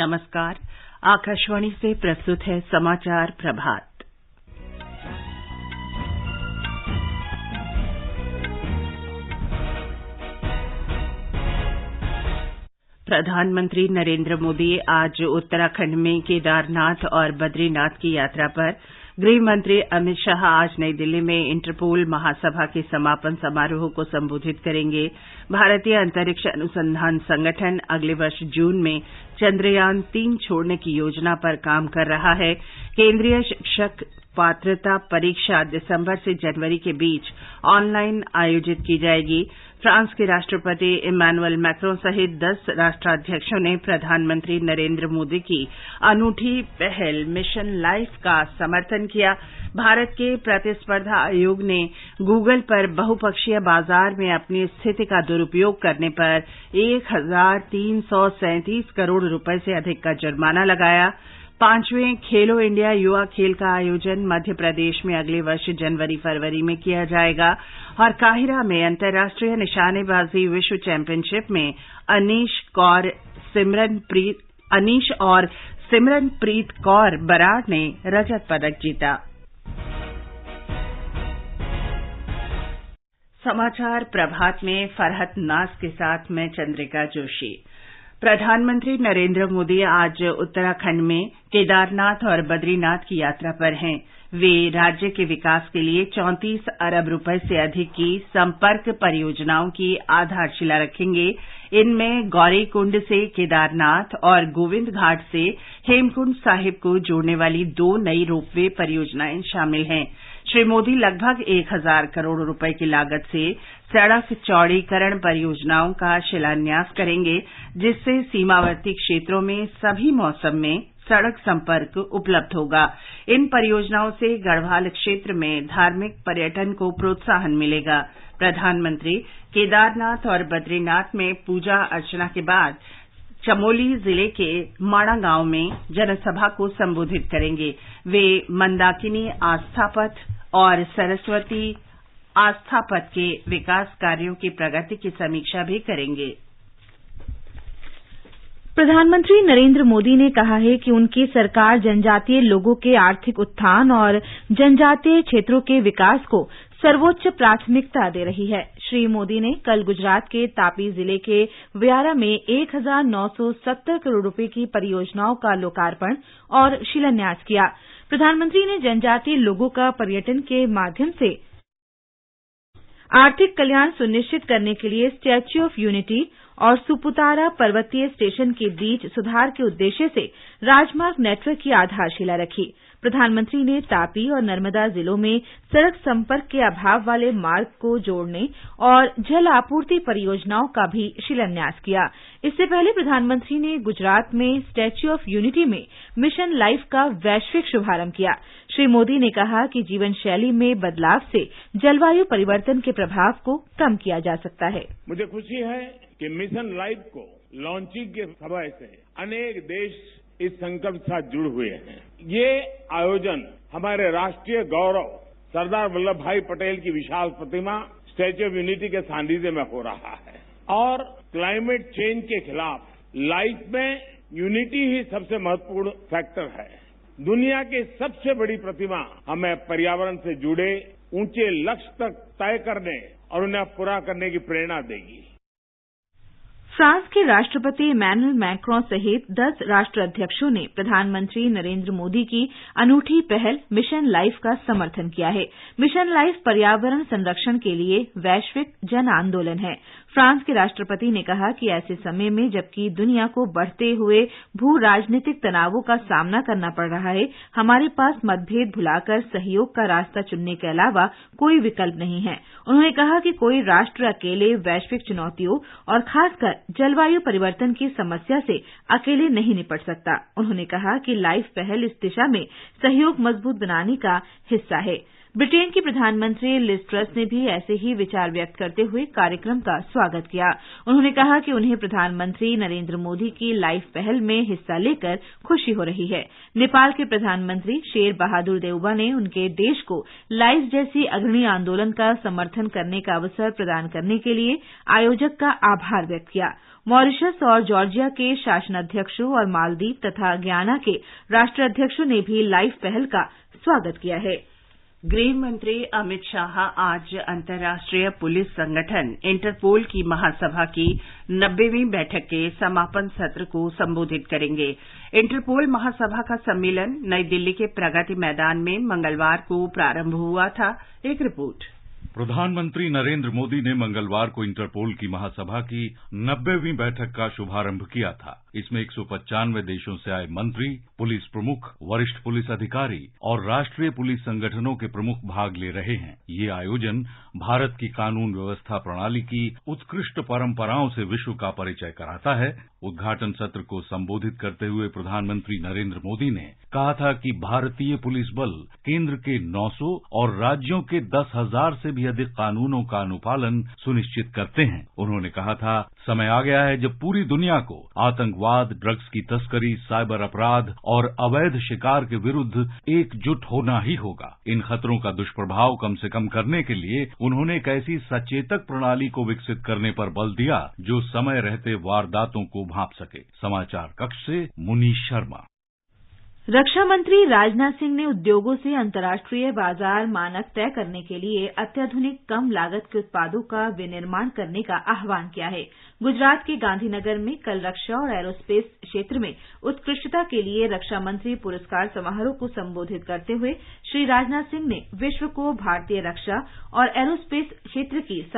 नमस्कार। आकाशवाणी से प्रस्तुत है समाचार प्रभात। प्रधानमंत्री नरेंद्र मोदी आज उत्तराखंड में केदारनाथ और बद्रीनाथ की यात्रा पर। गृह मंत्री अमित शाह आज नई दिल्ली में इंटरपोल महासभा के समापन समारोह को संबोधित करेंगे। भारतीय अंतरिक्ष अनुसंधान संगठन अगले वर्ष जून में चंद्रयान 3 छोड़ने की योजना पर काम कर रहा है। केंद्रीय शिक्षक पात्रता परीक्षा दिसंबर से जनवरी के बीच ऑनलाइन आयोजित की जाएगी। फ्रांस के राष्ट्रपति इमैनुअल मैक्रों सहित 10 राष्ट्राध्यक्षों ने प्रधानमंत्री नरेंद्र मोदी की अनूठी पहल मिशन लाइफ का समर्थन किया। भारत के प्रतिस्पर्धा आयोग ने गूगल पर बहुपक्षीय बाजार में अपनी स्थिति का दुरुपयोग करने पर 1,337 करोड़ रुपए से अधिक का जुर्माना लगाया। 5वें खेलो इंडिया युवा खेल का आयोजन मध्य प्रदेश में अगले वर्ष जनवरी-फरवरी में किया जाएगा और काहिरा में अंतर्राष्ट्रीय निशानेबाजी विश्व चैंपियनशिप में अनीश और सिमरनप्रीत कौर बराड़ ने रजत पदक जीता। समाचार प्रभात में फरहत नाज के साथ मैं चंद्रिका जोशी। प्रधानमंत्री नरेंद्र मोदी आज उत्तराखंड में केदारनाथ और बद्रीनाथ की यात्रा पर हैं। वे राज्य के विकास के लिए 34 अरब रुपए से अधिक की संपर्क परियोजनाओं की आधारशिला रखेंगे। इनमें गौरीकुंड से केदारनाथ और गोविंद घाट से हेमकुंड साहिब को जोड़ने वाली 2 नई रोपवे परियोजनाएं शामिल हैं। श्री मोदी लगभग 1,000 करोड़ रुपए की लागत से सड़क चौड़ीकरण परियोजनाओं का शिलान्यास करेंगे, जिससे सीमावर्ती क्षेत्रों में सभी मौसम में सड़क संपर्क उपलब्ध होगा। इन परियोजनाओं से गढ़वाल क्षेत्र में धार्मिक पर्यटन को प्रोत्साहन मिलेगा। प्रधानमंत्री केदारनाथ और बद्रीनाथ में पूजा अर्चना के बाद चमोली जिले के माणा गांव में जनसभा को संबोधित करेंगे। वे मंदाकिनी आस्था पथ और सरस्वती आस्था पथ के विकास कार्यों की प्रगति की समीक्षा भी करेंगे। प्रधानमंत्री नरेंद्र मोदी ने कहा है कि उनकी सरकार जनजातीय लोगों के आर्थिक उत्थान और जनजातीय क्षेत्रों के विकास को सर्वोच्च प्राथमिकता दे रही है। श्री मोदी ने कल गुजरात के तापी जिले के व्यारा में 1,970 करोड़ रुपए की परियोजनाओं का लोकार्पण और शिलान्यास किया। प्रधानमंत्री ने जनजातीय लोगों का पर्यटन के माध्यम से आर्थिक कल्याण सुनिश्चित करने के लिए स्टैच्यू ऑफ यूनिटी और सुपुतारा पर्वतीय स्टेशन के बीच सुधार के उद्देश्य से राजमार्ग नेटवर्क की आधारशिला रखी। प्रधानमंत्री ने तापी और नर्मदा जिलों में सड़क संपर्क के अभाव वाले मार्ग को जोड़ने और जल आपूर्ति परियोजनाओं का भी शिलान्यास किया। इससे पहले प्रधानमंत्री ने गुजरात में स्टैच्यू ऑफ यूनिटी में मिशन लाइफ का वैश्विक शुभारंभ किया। श्री मोदी ने कहा कि जीवन शैली में बदलाव से जलवायु परिवर्तन के प्रभाव को कम किया जा सकता है। मुझे खुशी है कि मिशन लाइफ को लॉन्चिंग के समय से अनेक देश इस संकल्प के साथ जुड़ हुए हैं। ये आयोजन हमारे राष्ट्रीय गौरव सरदार वल्लभ भाई पटेल की विशाल प्रतिमा स्टैच्यू ऑफ यूनिटी के सानिध्य में हो रहा है और क्लाइमेट चेंज के खिलाफ लाइफ में यूनिटी ही सबसे महत्वपूर्ण फैक्टर है। दुनिया की सबसे बड़ी प्रतिमा हमें पर्यावरण से जुड़े ऊंचे लक्ष्य तक तय करने और उन्हें पूरा करने की प्रेरणा देगी। फ्रांस के राष्ट्रपति इमैनुअल मैक्रों सहित 10 राष्ट्राध्यक्षों ने प्रधानमंत्री नरेंद्र मोदी की अनूठी पहल मिशन लाइफ का समर्थन किया है। मिशन लाइफ पर्यावरण संरक्षण के लिए वैश्विक जन आंदोलन है। फ्रांस के राष्ट्रपति ने कहा कि ऐसे समय में जबकि दुनिया को बढ़ते हुए भू राजनीतिक तनावों का सामना करना पड़ रहा है, हमारे पास मतभेद भुलाकर सहयोग का रास्ता चुनने के अलावा कोई विकल्प नहीं है। उन्होंने कहा कि कोई राष्ट्र अकेले वैश्विक चुनौतियों और खासकर जलवायु परिवर्तन की समस्या से अकेले नहीं निपट सकता। उन्होंने कहा कि लाइफ पहल इस दिशा में सहयोग मजबूत बनाने का हिस्सा है। ब्रिटेन की प्रधानमंत्री लिज ट्रस ने भी ऐसे ही विचार व्यक्त करते हुए कार्यक्रम का स्वागत किया। उन्होंने कहा कि उन्हें प्रधानमंत्री नरेंद्र मोदी की लाइफ पहल में हिस्सा लेकर खुशी हो रही है। नेपाल के प्रधानमंत्री शेर बहादुर देउबा ने उनके देश को लाइफ जैसी अग्रणी आंदोलन का समर्थन करने का अवसर प्रदान करने के लिए आयोजक का आभार व्यक्त किया। मॉरिशस और जॉर्जिया के शासनाध्यक्षों और मालदीव तथा गयाना के राष्ट्राध्यक्षों ने भी लाइफ पहल का स्वागत किया है। गृह मंत्री अमित शाह आज अंतर्राष्ट्रीय पुलिस संगठन इंटरपोल की महासभा की 90वीं बैठक के समापन सत्र को संबोधित करेंगे। इंटरपोल महासभा का सम्मेलन नई दिल्ली के प्रगति मैदान में मंगलवार को प्रारंभ हुआ था। एक रिपोर्ट। प्रधानमंत्री नरेंद्र मोदी ने मंगलवार को इंटरपोल की महासभा की 90वीं बैठक का शुभारंभ किया था। इसमें 195 देशों से आए मंत्री, पुलिस प्रमुख, वरिष्ठ पुलिस अधिकारी और राष्ट्रीय पुलिस संगठनों के प्रमुख भाग ले रहे हैं। ये आयोजन भारत की कानून व्यवस्था प्रणाली की उत्कृष्ट परंपराओं से विश्व का परिचय कराता है। उद्घाटन सत्र को संबोधित करते हुए प्रधानमंत्री नरेंद्र मोदी ने कहा था कि भारतीय पुलिस बल केंद्र के 900 और राज्यों के 10,000 से भी अधिक कानूनों का अनुपालन सुनिश्चित करते हैं। उन्होंने कहा था, समय आ गया है जब पूरी दुनिया को आतंकवाद, ड्रग्स की तस्करी, साइबर अपराध और अवैध शिकार के विरुद्ध एकजुट होना ही होगा। इन खतरों का दुष्प्रभाव कम से कम करने के लिए उन्होंने एक ऐसी सचेतक प्रणाली को विकसित करने पर बल दिया जो समय रहते वारदातों को भांप सके। समाचार कक्ष से मुनीश शर्मा। रक्षा मंत्री राजनाथ सिंह ने उद्योगों से अंतर्राष्ट्रीय बाजार मानक तय करने के लिए अत्याधुनिक कम लागत के उत्पादों का विनिर्माण करने का आह्वान किया है। गुजरात के गांधीनगर में कल रक्षा और एरोस्पेस क्षेत्र में उत्कृष्टता के लिए रक्षा मंत्री पुरस्कार समारोह को संबोधित करते हुए श्री राजनाथ सिंह ने विश्व को भारतीय रक्षा और एरोस्पेस क्षेत्र की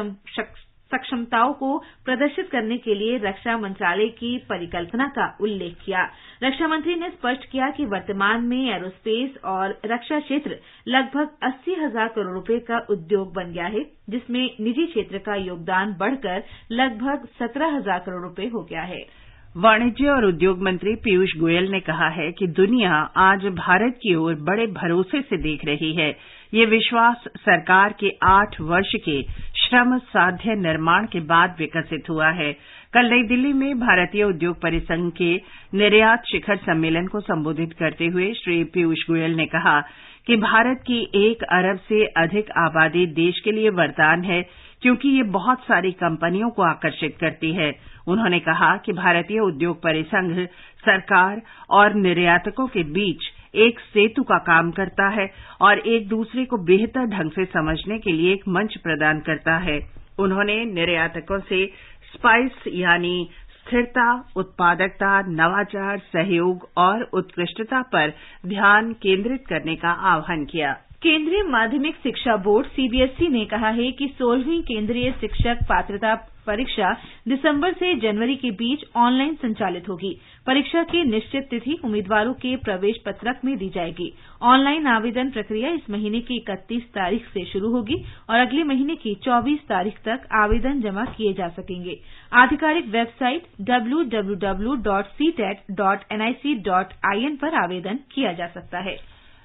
सक्षमताओं को प्रदर्शित करने के लिए रक्षा मंत्रालय की परिकल्पना का उल्लेख किया। रक्षा मंत्री ने स्पष्ट किया कि वर्तमान में एरोस्पेस और रक्षा क्षेत्र लगभग 80,000 करोड़ रुपए का उद्योग बन गया है, जिसमें निजी क्षेत्र का योगदान बढ़कर लगभग 17,000 करोड़ रुपए हो गया है। वाणिज्य और उद्योग मंत्री पीयूष गोयल ने कहा है कि दुनिया आज भारत की ओर बड़े भरोसे से देख रही है। ये विश्वास सरकार के 8 वर्ष के श्रम साध्य निर्माण के बाद विकसित हुआ है। कल नई दिल्ली में भारतीय उद्योग परिसंघ के निर्यात शिखर सम्मेलन को संबोधित करते हुए श्री पीयूष गोयल ने कहा कि भारत की 1 अरब से अधिक आबादी देश के लिए वरदान है, क्योंकि ये बहुत सारी कंपनियों को आकर्षित करती है। उन्होंने कहा कि भारतीय उद्योग परिसंघ सरकार और निर्यातकों के बीच एक सेतु का काम करता है और एक दूसरे को बेहतर ढंग से समझने के लिए एक मंच प्रदान करता है। उन्होंने निर्यातकों से स्पाइस यानी स्थिरता, उत्पादकता, नवाचार, सहयोग और उत्कृष्टता पर ध्यान केंद्रित करने का आह्वान किया। केंद्रीय माध्यमिक शिक्षा बोर्ड सीबीएसई ने कहा है कि 16वीं केंद्रीय शिक्षक पात्रता परीक्षा दिसंबर से जनवरी के बीच ऑनलाइन संचालित होगी। परीक्षा की निश्चित तिथि उम्मीदवारों के प्रवेश पत्रक में दी जाएगी। ऑनलाइन आवेदन प्रक्रिया इस महीने की 31 तारीख से शुरू होगी और अगले महीने की 24 तारीख तक आवेदन जमा किए जा सकेंगे। आधिकारिक वेबसाइट www.ctet.nic.in पर आवेदन किया जा सकता है।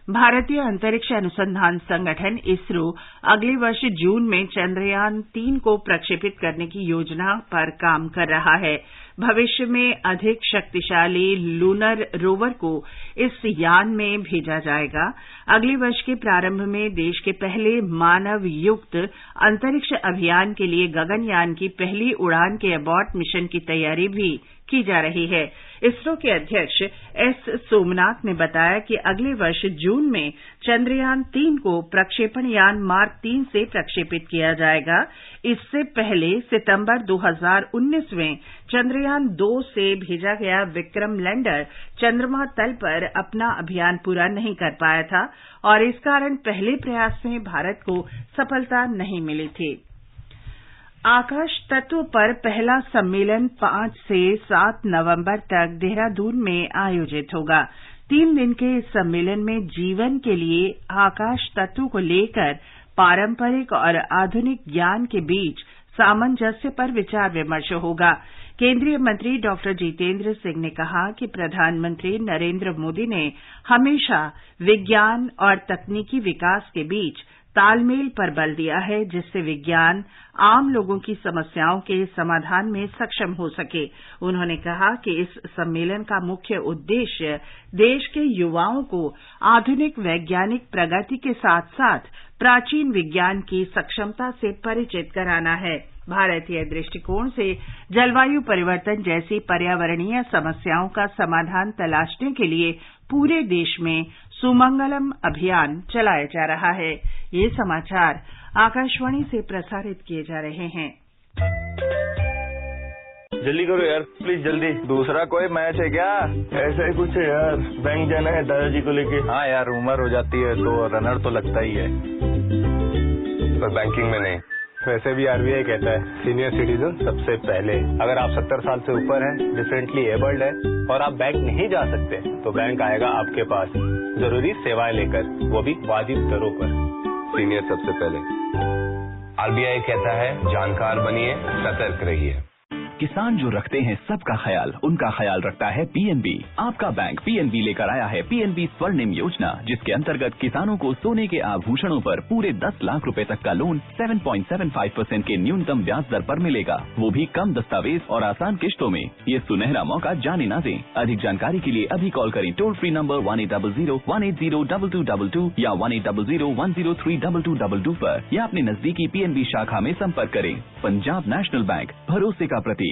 भारतीय अंतरिक्ष अनुसंधान संगठन इसरो अगले वर्ष जून में चंद्रयान 3 को प्रक्षेपित करने की योजना पर काम कर रहा है। भविष्य में अधिक शक्तिशाली लूनर रोवर को इस यान में भेजा जाएगा। अगले वर्ष के प्रारंभ में देश के पहले मानव युक्त अंतरिक्ष अभियान के लिए गगनयान की पहली उड़ान के एबॉर्ट मिशन की तैयारी भी की जा रही है। इसरो के अध्यक्ष एस सोमनाथ ने बताया कि अगले वर्ष जून में चंद्रयान 3 को प्रक्षेपण यान मार्क 3 से प्रक्षेपित किया जाएगा। इससे पहले सितंबर 2019 में चंद्रयान 2 से भेजा गया विक्रम लैंडर चंद्रमा तल पर अपना अभियान पूरा नहीं कर पाया था और इस कारण पहले प्रयास में भारत को सफलता नहीं मिली थी। आकाश तत्व पर पहला सम्मेलन 5 से 7 नवंबर तक देहरादून में आयोजित होगा। 3 दिन के इस सम्मेलन में जीवन के लिए आकाश तत्व को लेकर पारंपरिक और आधुनिक ज्ञान के बीच सामंजस्य पर विचार विमर्श होगा। केंद्रीय मंत्री डॉक्टर जितेंद्र सिंह ने कहा कि प्रधानमंत्री नरेंद्र मोदी ने हमेशा विज्ञान और तकनीकी विकास के बीच तालमेल पर बल दिया है, जिससे विज्ञान आम लोगों की समस्याओं के समाधान में सक्षम हो सके। उन्होंने कहा कि इस सम्मेलन का मुख्य उद्देश्य देश के युवाओं को आधुनिक वैज्ञानिक प्रगति के साथ साथ प्राचीन विज्ञान की सक्षमता से परिचित कराना है। भारतीय दृष्टिकोण से जलवायु परिवर्तन जैसी पर्यावरणीय समस्याओं का समाधान तलाशने के लिए पूरे देश में सुमंगलम अभियान चलाया जा रहा है। ये समाचार आकाशवाणी से प्रसारित किए जा रहे हैं। जल्दी करो यार, प्लीज जल्दी। दूसरा कोई मैच है क्या? ऐसा ही कुछ है यार, बैंक जाना है दादाजी को लेके। हाँ यार, उम्र हो जाती है तो रनर तो लगता ही है, पर बैंकिंग में नहीं। वैसे भी आरबीआई कहता है सीनियर सिटीजन सबसे पहले। अगर आप 70 साल से ऊपर हैं, डिफरेंटली एबल्ड है और आप बैंक नहीं जा सकते, तो बैंक आएगा आपके पास जरूरी सेवाएं लेकर, वो भी वाजिब दरों पर। सीनियर सबसे पहले। आरबीआई कहता है जानकार बनिए, सतर्क रहिए। किसान जो रखते हैं सबका ख्याल, उनका ख्याल रखता है पीएनबी। आपका बैंक पीएनबी लेकर आया है पीएनबी स्वर्णिम योजना, जिसके अंतर्गत किसानों को सोने के आभूषणों पर पूरे 10 लाख रुपए तक का लोन 7.75% के न्यूनतम ब्याज दर पर मिलेगा, वो भी कम दस्तावेज और आसान किश्तों में। ये सुनहरा मौका जाने ना दें। अधिक जानकारी के लिए अभी कॉल करें टोल फ्री नंबर 1800-180-2222 या 1800-103-2222 पर, या अपने नजदीकी पीएनबी शाखा में संपर्क करें। पंजाब नेशनल बैंक, भरोसे का प्रतीक।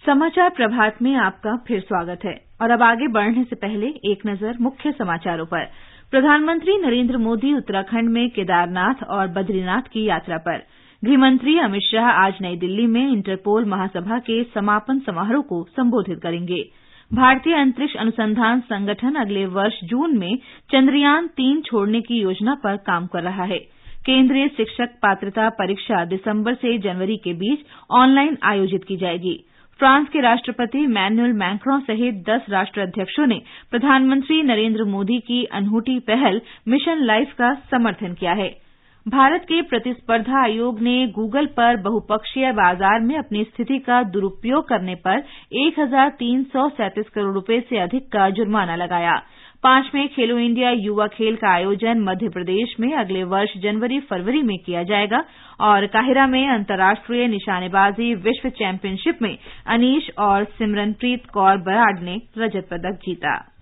समाचार प्रभात में आपका फिर स्वागत है। और अब आगे बढ़ने से पहले एक नजर मुख्य समाचारों पर। प्रधानमंत्री नरेंद्र मोदी उत्तराखंड में केदारनाथ और बद्रीनाथ की यात्रा पर। गृहमंत्री अमित शाह आज नई दिल्ली में इंटरपोल महासभा के समापन समारोह को संबोधित करेंगे। भारतीय अंतरिक्ष अनुसंधान संगठन अगले वर्ष जून में चंद्रयान 3 छोड़ने की योजना पर काम कर रहा है। केंद्रीय शिक्षक पात्रता परीक्षा दिसंबर से जनवरी के बीच ऑनलाइन आयोजित की जाएगी। फ्रांस के राष्ट्रपति इमैनुअल मैक्रों सहित 10 राष्ट्राध्यक्षों ने प्रधानमंत्री नरेंद्र मोदी की अनूठी पहल मिशन लाइफ का समर्थन किया है। भारत के प्रतिस्पर्धा आयोग ने गूगल पर बहुपक्षीय बाजार में अपनी स्थिति का दुरुपयोग करने पर 1,337 करोड़ रुपए से अधिक का जुर्माना लगाया। 5वें खेलो इंडिया युवा खेल का आयोजन मध्य प्रदेश में अगले वर्ष जनवरी-फरवरी में किया जाएगा और काहिरा में अंतर्राष्ट्रीय निशानेबाजी विश्व चैंपियनशिप में अनीश और सिमरनप्रीत कौर बराड़ ने रजत पदक जीता।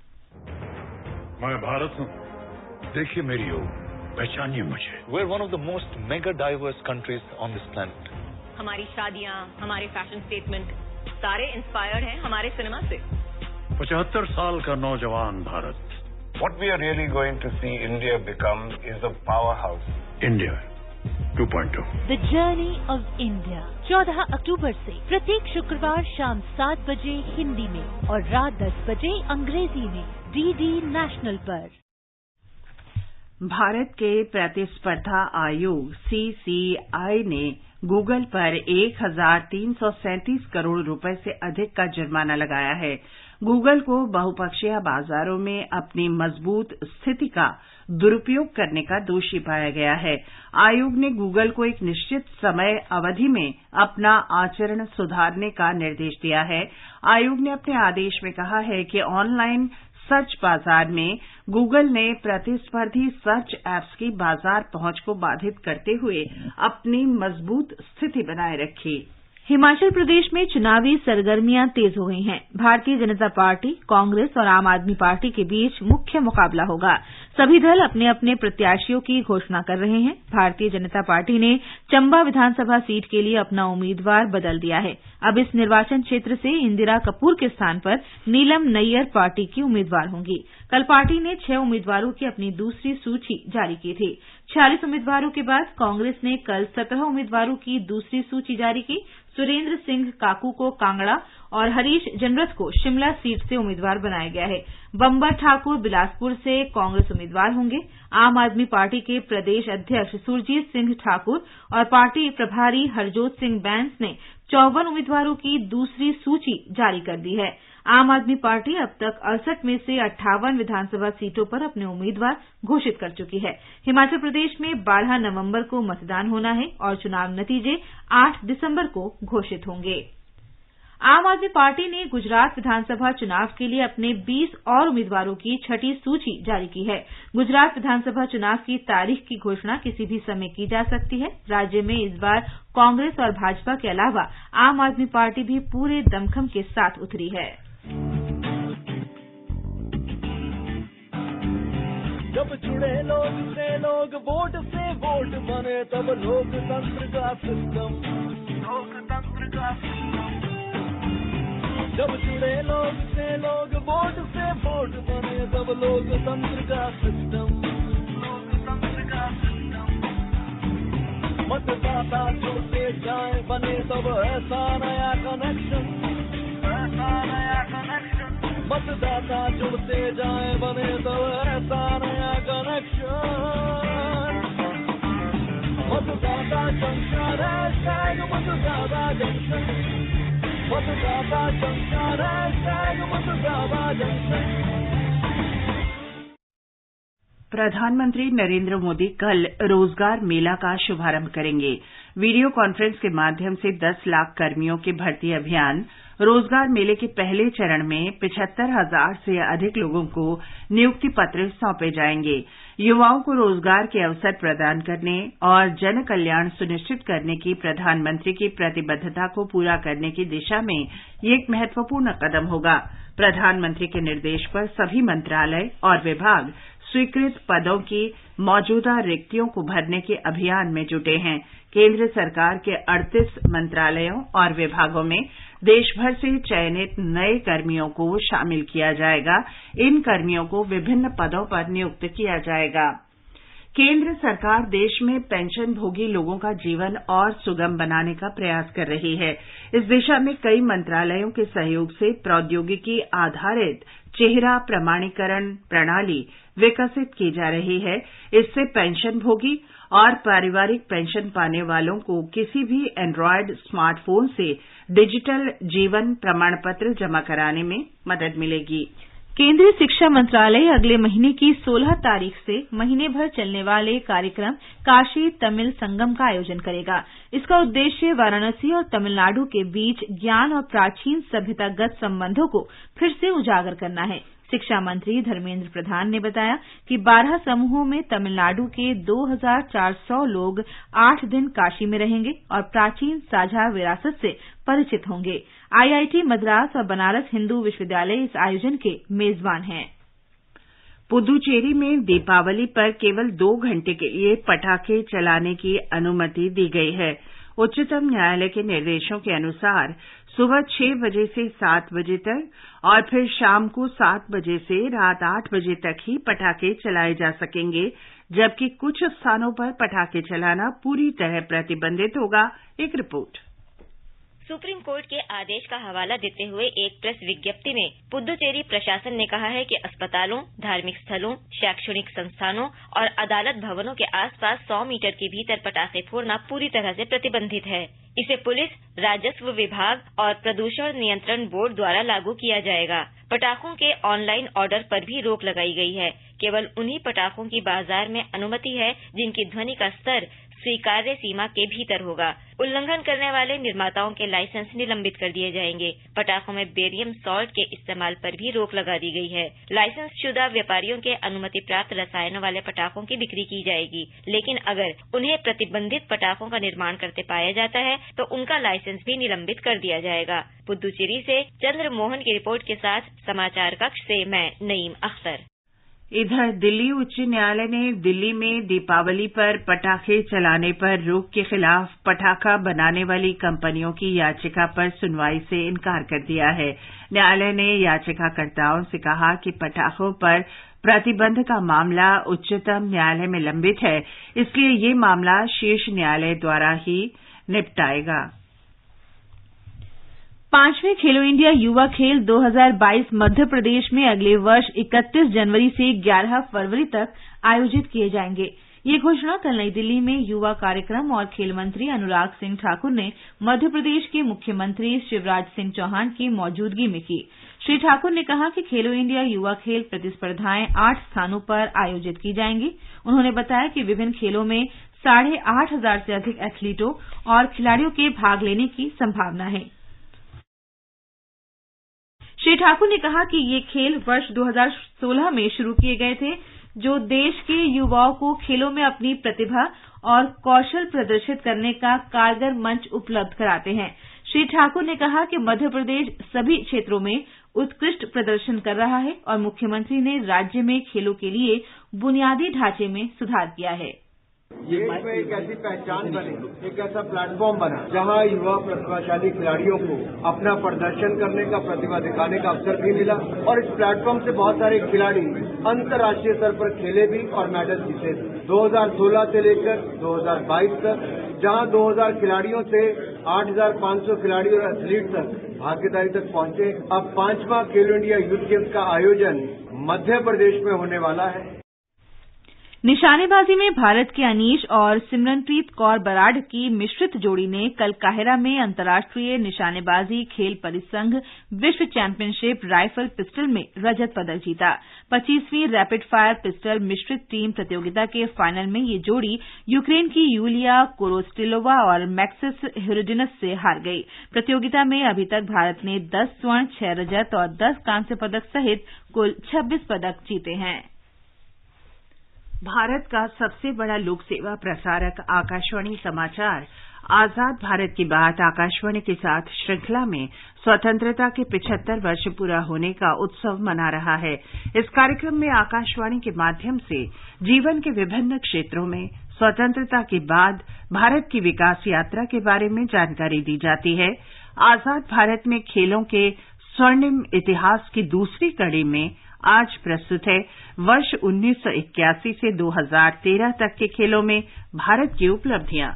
मैं भारत हूं, देखिए मेरी ओर, पहचानिए मुझे। We're one of the most mega diverse countries on this planet. हमारी शादियां, हमारे फैशन स्टेटमेंट सारे इंस्पायर्ड हैं हमारे सिनेमा से। 75 साल का नौजवान Bharat. What we are really going to see India become is a powerhouse. India 2.2. The Journey of India 14 अक्टूबर से प्रत्येक शुक्रवार शाम 7 बजे हिंदी में और रात 10 बजे अंग्रेजी में डीडी नेशनल पर। भारत के प्रतिस्पर्धा आयोग सीसीआई ने गूगल पर 1,337 करोड़ रुपए से अधिक का जुर्माना लगाया है। गूगल को बहुपक्षीय बाजारों में अपनी मजबूत स्थिति का दुरुपयोग करने का दोषी पाया गया है। आयोग ने गूगल को एक निश्चित समय अवधि में अपना आचरण सुधारने का निर्देश दिया है। आयोग ने अपने आदेश में कहा है कि ऑनलाइन सर्च बाजार में गूगल ने प्रतिस्पर्धी सर्च ऐप्स की बाजार पहुंच को बाधित करते हुए अपनी मजबूत स्थिति बनाए रखी। हिमाचल प्रदेश में चुनावी सरगर्मियां तेज हो गई हैं। भारतीय जनता पार्टी, कांग्रेस और आम आदमी पार्टी के बीच मुख्य मुकाबला होगा। सभी दल अपने अपने प्रत्याशियों की घोषणा कर रहे हैं। भारतीय जनता पार्टी ने चंबा विधानसभा सीट के लिए अपना उम्मीदवार बदल दिया है। अब इस निर्वाचन क्षेत्र से इंदिरा कपूर के स्थान पर नीलम नैयर पार्टी की उम्मीदवार होंगी। कल पार्टी ने 6 उम्मीदवारों की अपनी दूसरी सूची जारी की थी। 46 उम्मीदवारों के बाद कांग्रेस ने कल 17 उम्मीदवारों की दूसरी सूची जारी की। सुरेंद्र सिंह काकू को कांगड़ा और हरीश जनरथ को शिमला सीट से उम्मीदवार बनाया गया है। बंबर ठाकुर बिलासपुर से कांग्रेस उम्मीदवार होंगे। आम आदमी पार्टी के प्रदेश अध्यक्ष सुरजीत सिंह ठाकुर और पार्टी प्रभारी हरजोत सिंह बैंस ने 54 उम्मीदवारों की दूसरी सूची जारी कर दी है। आम आदमी पार्टी अब तक 68 में से 58 विधानसभा सीटों पर अपने उम्मीदवार घोषित कर चुकी है। हिमाचल प्रदेश में 12 नवंबर को मतदान होना है और चुनाव नतीजे 8 दिसंबर को घोषित होंगे। आम आदमी पार्टी ने गुजरात विधानसभा चुनाव के लिए अपने 20 और उम्मीदवारों की 6ठी सूची जारी की है। गुजरात विधानसभा चुनाव की तारीख की घोषणा किसी भी समय की जा सकती है। राज्य में इस बार कांग्रेस और भाजपा के अलावा आम आदमी पार्टी भी पूरे दमखम के साथ उतरी है। जब जुड़े लोग से लोग वोट से वोट बने तब लोकतंत्र का सिस्टम, जब जुड़े लोग से लोग वोट से वोट बने तब लोकतंत्र का सिस्टम, मतदाता जुड़ते जाए बने तब ऐसा नया कनेक्शन, मतदाता जुड़ते जाए बने तब ऐसा नया कनेक्शन, मतदाता जंक्शन हैशटैग मतदाता जंक्शन, मतदाता जंक्शन हैशटैग मतदाता जंक्शन। प्रधानमंत्री नरेंद्र मोदी कल रोजगार मेला का शुभारंभ करेंगे। वीडियो कॉन्फ्रेंस के माध्यम से 10 लाख कर्मियों के भर्ती अभियान रोजगार मेले के पहले चरण में 75,000 से अधिक लोगों को नियुक्ति पत्र सौंपे जाएंगे। युवाओं को रोजगार के अवसर प्रदान करने और जन कल्याण सुनिश्चित करने की प्रधानमंत्री की प्रतिबद्धता को पूरा करने की दिशा में ये एक महत्वपूर्ण कदम होगा। प्रधानमंत्री के निर्देश पर सभी मंत्रालय और विभाग स्वीकृत पदों की मौजूदा रिक्तियों को भरने के अभियान में जुटे हैं। केंद्र सरकार के 38 मंत्रालयों और विभागों में देश भर से चयनित नए कर्मियों को शामिल किया जाएगा। इन कर्मियों को विभिन्न पदों पर नियुक्त किया जाएगा। केंद्र सरकार देश में पेंशनभोगी लोगों का जीवन और सुगम बनाने का प्रयास कर रही है। इस दिशा में कई मंत्रालयों के सहयोग से प्रौद्योगिकी आधारित चेहरा प्रमाणीकरण प्रणाली विकसित की जा रही है। इससे पेंशनभोगी और पारिवारिक पेंशन पाने वालों को किसी भी एंड्रॉयड स्मार्टफोन से डिजिटल जीवन प्रमाण पत्र जमा कराने में मदद मिलेगी। केंद्रीय शिक्षा मंत्रालय अगले महीने की 16 तारीख से महीने भर चलने वाले कार्यक्रम काशी तमिल संगम का आयोजन करेगा। इसका उद्देश्य वाराणसी और तमिलनाडु के बीच ज्ञान और प्राचीन सभ्यतागत संबंधों को फिर से उजागर करना है। शिक्षा मंत्री धर्मेंद्र प्रधान ने बताया कि 12 समूहों में तमिलनाडु के 2,400 लोग 8 दिन काशी में रहेंगे और प्राचीन साझा विरासत से परिचित होंगे। आईआईटी मद्रास और बनारस हिंदू विश्वविद्यालय इस आयोजन के मेजबान हैं। पुदुचेरी में दीपावली पर केवल 2 घंटे के लिए पटाखे चलाने की अनुमति दी गई है। उच्चतम न्यायालय के निर्देशों के अनुसार सुबह 6 बजे से 7 बजे तक और फिर शाम को 7 बजे से रात 8 बजे तक ही पटाखे चलाए जा सकेंगे, जबकि कुछ स्थानों पर पटाखे चलाना पूरी तरह प्रतिबंधित होगा। एक रिपोर्ट। सुप्रीम कोर्ट के आदेश का हवाला देते हुए एक प्रेस विज्ञप्ति में पुदुचेरी प्रशासन ने कहा है कि अस्पतालों, धार्मिक स्थलों, शैक्षणिक संस्थानों और अदालत भवनों के आसपास 100 मीटर के भीतर पटाखे फोड़ना पूरी तरह से प्रतिबंधित है। इसे पुलिस, राजस्व विभाग और प्रदूषण नियंत्रण बोर्ड द्वारा लागू किया जाएगा। पटाखों के ऑनलाइन ऑर्डर पर भी रोक लगाई गई है। केवल उन्हीं पटाखों की बाजार में अनुमति है जिनकी ध्वनि का स्तर स्वीकार्य सीमा के भीतर होगा। उल्लंघन करने वाले निर्माताओं के लाइसेंस निलंबित कर दिए जाएंगे। पटाखों में बेरियम सॉल्ट के इस्तेमाल पर भी रोक लगा दी गई है। लाइसेंस शुदा व्यापारियों के अनुमति प्राप्त रसायनों वाले पटाखों की बिक्री की जाएगी, लेकिन अगर उन्हें प्रतिबंधित पटाखों का निर्माण करते पाया जाता है तो उनका लाइसेंस भी निलंबित कर दिया जाएगा। पुदुचेरी से चंद्र मोहन की रिपोर्ट के साथ समाचार कक्ष से मैं नईम अख्तर। इधर दिल्ली उच्च न्यायालय ने दिल्ली में दीपावली पर पटाखे चलाने पर रोक के खिलाफ पटाखा बनाने वाली कंपनियों की याचिका पर सुनवाई से इनकार कर दिया है। न्यायालय ने याचिकाकर्ताओं से कहा कि पटाखों पर प्रतिबंध का मामला उच्चतम न्यायालय में लंबित है, इसलिए ये मामला शीर्ष न्यायालय द्वारा ही निपटाएगा। 5वें खेलो इंडिया युवा खेल 2022 मध्य प्रदेश में अगले वर्ष 31 जनवरी से 11 फरवरी तक आयोजित किए जाएंगे। ये घोषणा कल नई दिल्ली में युवा कार्यक्रम और खेल मंत्री अनुराग सिंह ठाकुर ने मध्य प्रदेश के मुख्यमंत्री शिवराज सिंह चौहान की मौजूदगी में की। श्री ठाकुर ने कहा कि खेलो इंडिया युवा खेल प्रतिस्पर्धाएं 8 स्थानों पर आयोजित की जाएंगी। उन्होंने बताया कि विभिन्न खेलों में 8,500 से अधिक एथलीटों और खिलाड़ियों के भाग लेने की संभावना है। श्री ठाकुर ने कहा कि ये खेल वर्ष 2016 में शुरू किए गए थे, जो देश के युवाओं को खेलों में अपनी प्रतिभा और कौशल प्रदर्शित करने का कारगर मंच उपलब्ध कराते हैं। श्री ठाकुर ने कहा कि मध्य प्रदेश सभी क्षेत्रों में उत्कृष्ट प्रदर्शन कर रहा है और मुख्यमंत्री ने राज्य में खेलों के लिए बुनियादी ढांचे में सुधार किया है। देश में एक ऐसी पहचान बनी, एक ऐसा प्लेटफॉर्म बना जहां युवा प्रतिभाशाली खिलाड़ियों को अपना प्रदर्शन करने का, प्रतिभा दिखाने का अवसर भी मिला और इस प्लेटफॉर्म से बहुत सारे खिलाड़ी अंतर्राष्ट्रीय स्तर पर खेले भी और मेडल जीते। 2016 से लेकर 2022 तक जहां 2000 खिलाड़ियों से 8500 खिलाड़ी और एथलीट तक भागीदारी तक पहुंचे। अब 5वां खेलो इंडिया यूथ गेम्स का आयोजन मध्य प्रदेश में होने वाला है। निशानेबाजी में भारत के अनीश और सिमरनप्रीत कौर बराड़ की मिश्रित जोड़ी ने कल काहिरा में अंतर्राष्ट्रीय निशानेबाजी खेल परिसंघ विश्व चैंपियनशिप राइफल पिस्टल में रजत पदक जीता। 25वीं रैपिड फायर पिस्टल मिश्रित टीम प्रतियोगिता के फाइनल में ये जोड़ी यूक्रेन की यूलिया कोरोस्टिलोवा और मैक्सिस हिरोडिनस से हार गई। प्रतियोगिता में अभी तक भारत ने 10 स्वर्ण, 6 रजत और 10 कांस्य पदक सहित कुल 26 पदक जीते हैं। भारत का सबसे बड़ा लोक सेवा प्रसारक आकाशवाणी समाचार आजाद भारत की बात आकाशवाणी के साथ श्रृंखला में स्वतंत्रता के 75 वर्ष पूरा होने का उत्सव मना रहा है। इस कार्यक्रम में आकाशवाणी के माध्यम से जीवन के विभिन्न क्षेत्रों में स्वतंत्रता के बाद भारत की विकास यात्रा के बारे में जानकारी दी जाती है। आजाद भारत में खेलों के स्वर्णिम इतिहास की दूसरी कड़ी में आज प्रस्तुत है वर्ष 1981 से 2013 तक के खेलों में भारत की उपलब्धियां।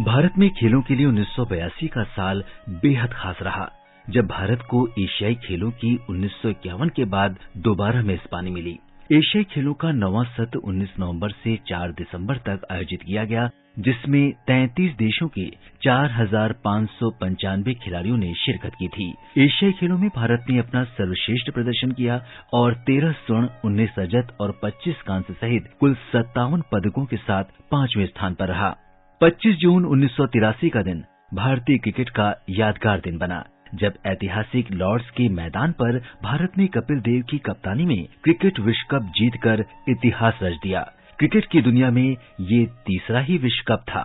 भारत में खेलों के लिए 1982 का साल बेहद खास रहा, जब भारत को एशियाई खेलों की 1951 के बाद दोबारा मेजबानी मिली। एशियाई खेलों का 9वां सत्र 19 नवंबर से 4 दिसंबर तक आयोजित किया गया, जिसमें 33 देशों के 4595 खिलाड़ियों ने शिरकत की थी। एशियाई खेलों में भारत ने अपना सर्वश्रेष्ठ प्रदर्शन किया और 13 स्वर्ण, 19 रजत और 25 कांस्य सहित कुल 57 पदकों के साथ 5वें स्थान पर रहा। 25 जून 1983 का दिन भारतीय क्रिकेट का यादगार दिन बना, जब ऐतिहासिक लॉर्ड्स के मैदान पर भारत ने कपिल देव की कप्तानी में क्रिकेट विश्व कप जीतकर इतिहास रच दिया। क्रिकेट की दुनिया में ये तीसरा ही विश्व कप था।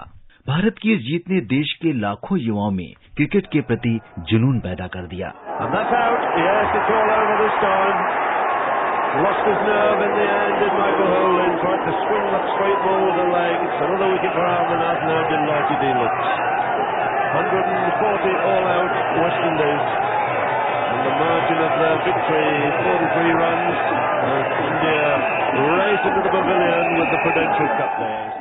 भारत की इस जीत ने देश के लाखों युवाओं में क्रिकेट के प्रति जुनून पैदा कर दिया। Lost his nerve in the end, did Michael Holan. Tried to swing that straight ball with the legs. Another wicket for Amarnath. Now delighted he looks. 140 all out, West Indies. And the margin of their victory, 43 runs. And India race into the pavilion with the Prudential Cup players.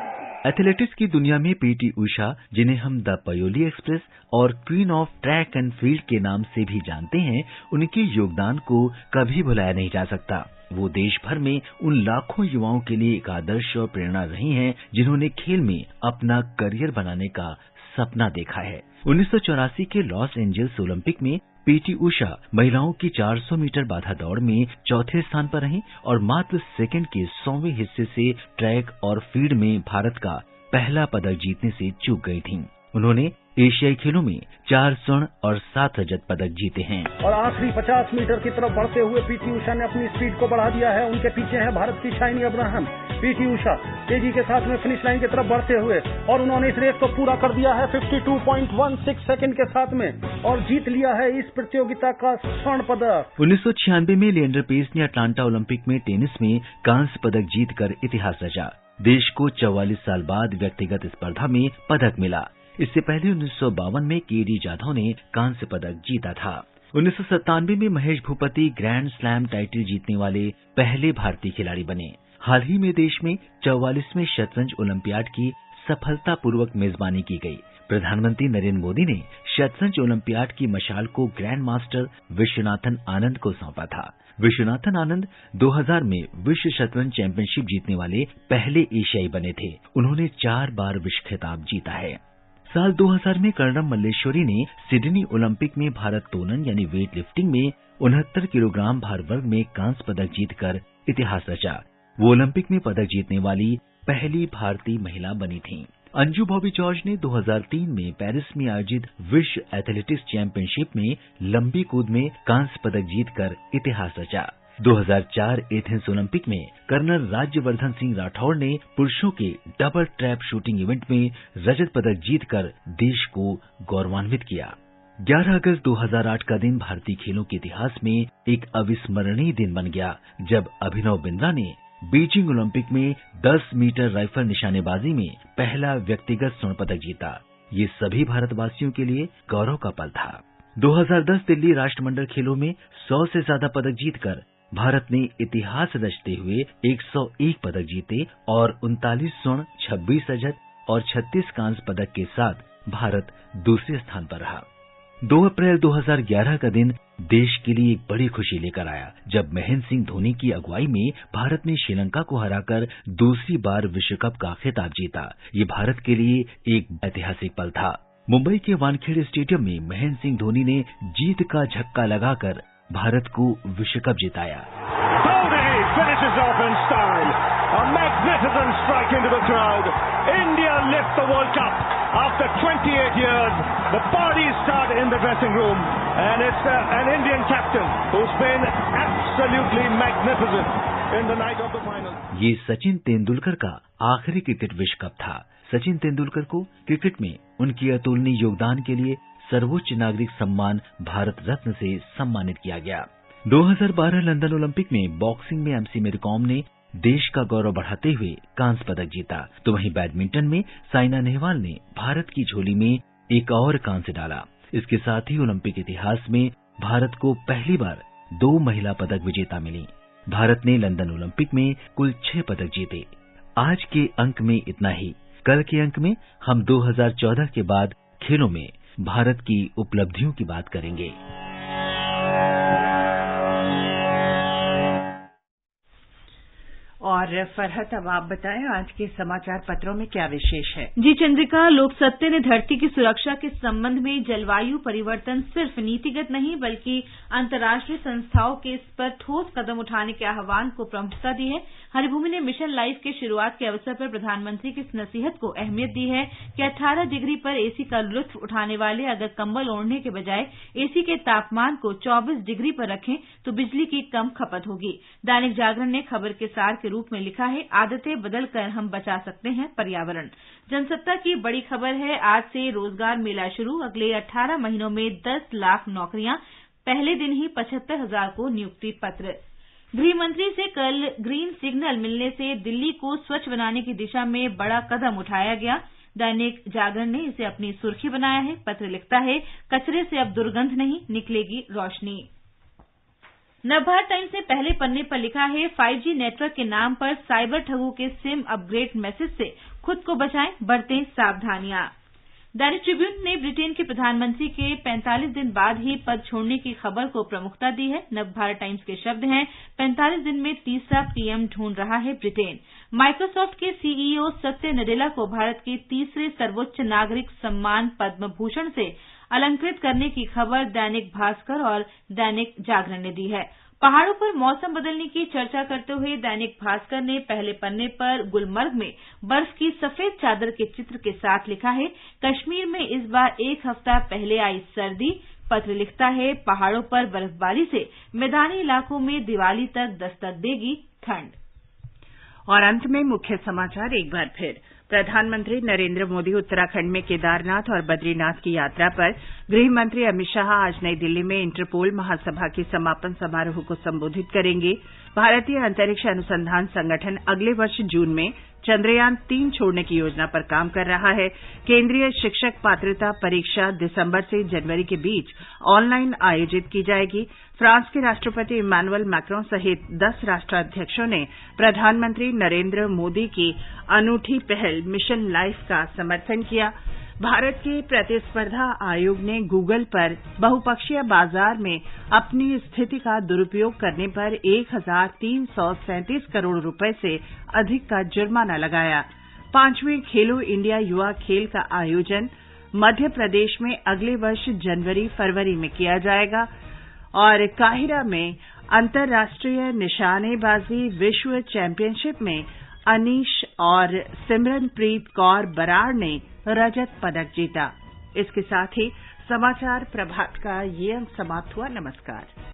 Athletics की दुनिया में PT Usha, जिन्हें हम the Payoli express और queen of track and field के नाम से भी जानते हैं, उनके योगदान को कभी भुलाया नहीं जा सकता। वो देश भर में उन लाखों युवाओं के लिए एक आदर्श और प्रेरणा रही हैं, जिन्होंने खेल में अपना करियर बनाने का सपना देखा है। 1984 के लॉस एंजल्स ओलंपिक में पीटी उषा महिलाओं की 400 मीटर बाधा दौड़ में चौथे स्थान पर रहीं और मात्र सेकंड के 100वें हिस्से से ट्रैक और फील्ड में भारत का पहला पदक जीतने से चूक गई थीं। उन्होंने एशियाई खेलों में 4 स्वर्ण और 7 रजत पदक जीते हैं। और आखिरी 50 मीटर की तरफ बढ़ते हुए पीटी उषा ने अपनी स्पीड को बढ़ा दिया है। उनके पीछे है भारत की शाइनी अब्राहम। पीटी उषा तेजी के साथ में फिनिश लाइन की तरफ बढ़ते हुए और उन्होंने इस रेस को पूरा कर दिया है 52.16 सेकंड के साथ में और जीत लिया है इस प्रतियोगिता का स्वर्ण पदक। 1996 में लिएंडर पेस ने अटलांटा ओलंपिक में टेनिस में कांस्य पदक जीतकर इतिहास रचा। देश को 44 साल बाद व्यक्तिगत स्पर्धा में पदक मिला। इससे पहले 1952 में केडी जाधव ने कांस्य पदक जीता था। 1997 में Mahesh Bhupathi grand slam title जीतने वाले पहले भारतीय खिलाड़ी बने। हाल ही में देश में 44वें शतरंज ओलंपियाड की सफलतापूर्वक मेजबानी की गई। प्रधानमंत्री नरेंद्र मोदी ने शतरंज ओलंपियाड की मशाल को ग्रैंड मास्टर विश्वनाथन आनंद को सौंपा था। विश्वनाथन आनंद 2000 में विश्व शतरंज चैंपियनशिप जीतने वाले पहले एशियाई बने थे। उन्होंने 4 बार विश्व खिताब जीता है। साल 2000 में कर्णम मल्लेश्वरी ने सिडनी ओलंपिक में भारत तोलन यानी वेट लिफ्टिंग में 69 किलोग्राम भार वर्ग में कांस्य पदक जीतकर इतिहास रचा। वो ओलंपिक में पदक जीतने वाली पहली भारतीय महिला बनी थीं। अंजू बॉबी जॉर्ज ने 2003 में पेरिस में आयोजित विश्व एथलेटिक्स चैंपियनशिप में लंबी कूद में कांस्य पदक जीतकर इतिहास रचा। 2004 एथेंस ओलंपिक में कर्नल राज्यवर्धन सिंह राठौड़ ने पुरुषों के डबल ट्रैप शूटिंग इवेंट में रजत पदक जीतकर देश को गौरवान्वित किया। 11 अगस्त 2008 का दिन भारतीय खेलों के इतिहास में एक अविस्मरणीय दिन बन गया, जब अभिनव बिंद्रा ने बीजिंग ओलंपिक में 10 मीटर राइफल निशानेबाजी में पहला व्यक्तिगत स्वर्ण पदक जीता। ये सभी भारतवासियों के लिए गौरव का पल था। 2010 दिल्ली राष्ट्रमंडल खेलों में 100 से ज्यादा पदक जीतकर भारत ने इतिहास रचते हुए 101 पदक जीते और 39 स्वर्ण, 26 रजत और 36 कांस्य पदक के साथ भारत दूसरे स्थान पर रहा। 2 अप्रैल 2011 का दिन देश के लिए एक बड़ी खुशी लेकर आया, जब महेंद्र सिंह धोनी की अगुवाई में भारत ने श्रीलंका को हराकर दूसरी बार विश्व कप का खिताब जीता। ये भारत के लिए एक ऐतिहासिक पल था। मुंबई के वानखेड़े स्टेडियम में महेंद्र सिंह धोनी ने जीत का झक्का लगाकर भारत को विश्व कप जिताया। A magnificent strike into the crowd. India lift the World Cup after 28 years. The parties start in the dressing room, and it's an Indian captain who's been absolutely magnificent in the night of the final. ये सचिन तेंदुलकर का आखिरी cricket विश्व cup था। सचिन तेंदुलकर को cricket में उनके अतुलनीय योगदान के लिए सर्वोच्च नागरिक सम्मान भारत रत्न से सम्मानित किया गया। 2012 लंदन ओलंपिक में बॉक्सिंग में एमसी मेरी कॉम ने देश का गौरव बढ़ाते हुए कांस्य पदक जीता, तो वहीं बैडमिंटन में साइना नेहवाल ने भारत की झोली में एक और कांस्य डाला। इसके साथ ही ओलंपिक इतिहास में भारत को पहली बार 2 महिला पदक विजेता मिली। भारत ने लंदन ओलंपिक में कुल 6 पदक जीते। आज के अंक में इतना ही। कल के अंक में हम 2014 के बाद खेलों में भारत की उपलब्धियों की बात करेंगे। और फरहत, अब आप बताएं आज के समाचार पत्रों में क्या विशेष है? जी चंद्रिका, लोक सत्ते ने धरती की सुरक्षा के संबंध में जलवायु परिवर्तन सिर्फ नीतिगत नहीं बल्कि अंतर्राष्ट्रीय संस्थाओं के इस पर ठोस कदम उठाने के आह्वान को प्रमुखता दी है। हरिभूमि ने मिशन लाइफ के शुरुआत के अवसर पर प्रधानमंत्री की इस नसीहत को अहमियत दी है कि 18 डिग्री पर एसी का लुत्फ उठाने वाले अगर कंबल ओढ़ने के बजाय एसी के तापमान को 24 डिग्री पर रखें तो बिजली की कम खपत होगी। दैनिक जागरण ने खबर के सार के रूप में लिखा है, आदतें बदलकर हम बचा सकते हैं पर्यावरण। जनसत्ता की बड़ी खबर है, आज से रोजगार मेला शुरू, अगले 18 महीनों में 10 लाख नौकरियां, पहले दिन ही 75,000 को नियुक्ति पत्र। गृह मंत्री से कल ग्रीन सिग्नल मिलने से दिल्ली को स्वच्छ बनाने की दिशा में बड़ा कदम उठाया गया। दैनिक जागरण ने इसे अपनी सुर्खी बनाया है। पत्र लिखता है, कचरे से अब दुर्गंध नहीं, निकलेगी रोशनी। नवभारत टाइम्स ने पहले पन्ने पर लिखा है, 5G नेटवर्क के नाम पर साइबर ठगों के सिम अपग्रेड मैसेज से खुद को बचाएं, बरतें सावधानियां। दैनिक ट्रिब्यून ने ब्रिटेन के प्रधानमंत्री के 45 दिन बाद ही पद छोड़ने की खबर को प्रमुखता दी है। नवभारत टाइम्स के शब्द हैं, 45 दिन में तीसरा पीएम ढूंढ रहा है ब्रिटेन। माइक्रोसॉफ्ट के सीईओ सत्य नडेला को भारत के तीसरे सर्वोच्च नागरिक सम्मान पद्म भूषण से अलंकृत करने की खबर दैनिक भास्कर और दैनिक जागरण ने दी है। पहाड़ों पर मौसम बदलने की चर्चा करते हुए दैनिक भास्कर ने पहले पन्ने पर गुलमर्ग में बर्फ की सफेद चादर के चित्र के साथ लिखा है, कश्मीर में इस बार 1 हफ्ता पहले आई सर्दी। पत्र लिखता है, पहाड़ों पर बर्फबारी से मैदानी इलाकों में दिवाली तक दस्तक देगी ठंड। और अंत में मुख्य समाचार एक बार फिर। प्रधानमंत्री नरेंद्र मोदी उत्तराखंड में केदारनाथ और बद्रीनाथ की यात्रा पर। गृह मंत्री अमित शाह आज नई दिल्ली में इंटरपोल महासभा के समापन समारोह को संबोधित करेंगे। भारतीय अंतरिक्ष अनुसंधान संगठन अगले वर्ष जून में चंद्रयान 3 छोड़ने की योजना पर काम कर रहा है। केंद्रीय शिक्षक पात्रता परीक्षा दिसंबर से जनवरी के बीच ऑनलाइन आयोजित की जाएगी। फ्रांस के राष्ट्रपति इमैनुअल मैक्रों सहित 10 राष्ट्राध्यक्षों ने प्रधानमंत्री नरेंद्र मोदी की अनूठी पहल मिशन लाइफ का समर्थन किया। भारत के प्रतिस्पर्धा आयोग ने गूगल पर बहुपक्षीय बाजार में अपनी स्थिति का दुरुपयोग करने पर 1,337 करोड़ रुपए से अधिक का जुर्माना लगाया। 5वें खेलो इंडिया युवा खेल का आयोजन मध्य प्रदेश में अगले वर्ष जनवरी-फरवरी में किया जाएगा। और काहिरा में अंतर्राष्ट्रीय निशानेबाजी विश्व चैंपियनशिप में अनीश और सिमरनप्रीत कौर बराड़ ने रजत पदक जीता। इसके साथ ही समाचार प्रभात का ये अंक समाप्त हुआ। नमस्कार।